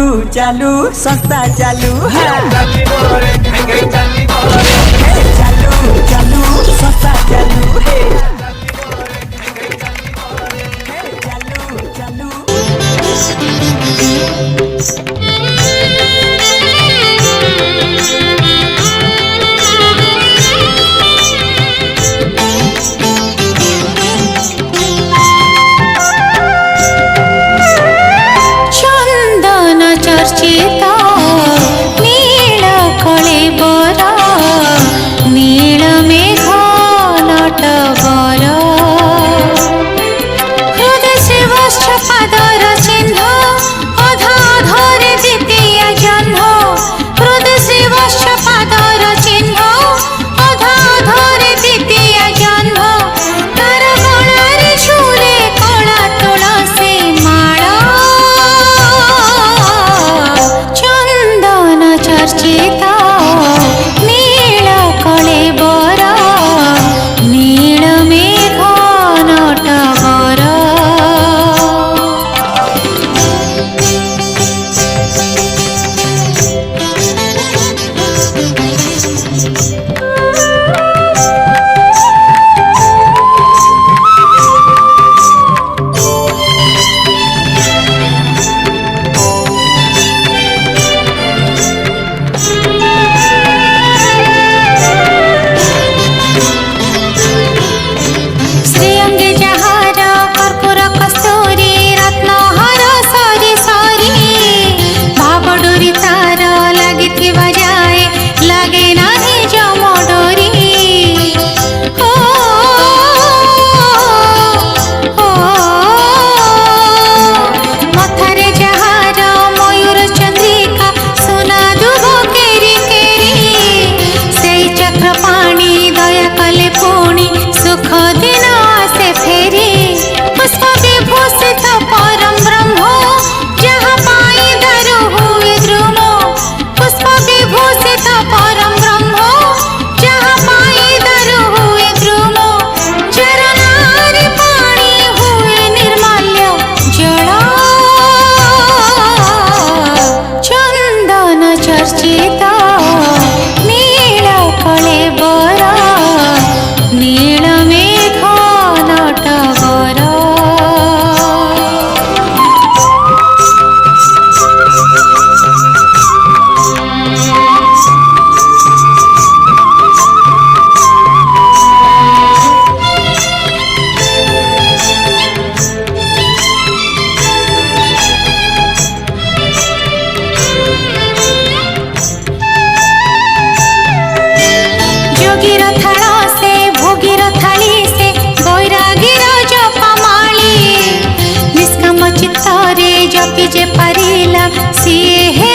चालू संस्था चालू चालू चालू संस्था चालू चालू चर्चिता नील कलेबर नील मेघ नटवर हृदय शिवश्च पादर चिह्न अधा अधरे द्वितीय जह्न हृदय शिवश्च पादर चिह्न अधा अधरे द्वितीय जह्न तार गलारे झूले कला तुलसी माला चंदन चर्चिता नील कलेबर नील मेघ नटवर श्रीअंगे जहार कर्पूर कस्तूरी रत्नहार सरी सरी भावडोरी तार लगी जाए लगे नहीं जमडोरी ओ मथारे जहार मयूर चंद्रिका सोना दुभ केरी केरी से चक्र पाणी दया कले पुणी सुख दिन आसे फेरी पुष्प विभूषित परम ब्रह्म जहाँ पाई दारु हुए द्रुम पुष्प विभूषित परम ब्रह्म जहाँ पाई दारु हुए द्रुम चरणारे पाणी हुए निर्मल्य जल चंदन चर्चिता नील कलेबर नील मेघ नटवर जोगीर थाल से भोगीर थाली से बैरागीर जपमाली निष्काम चित्तरे जपि जे पारिला सिए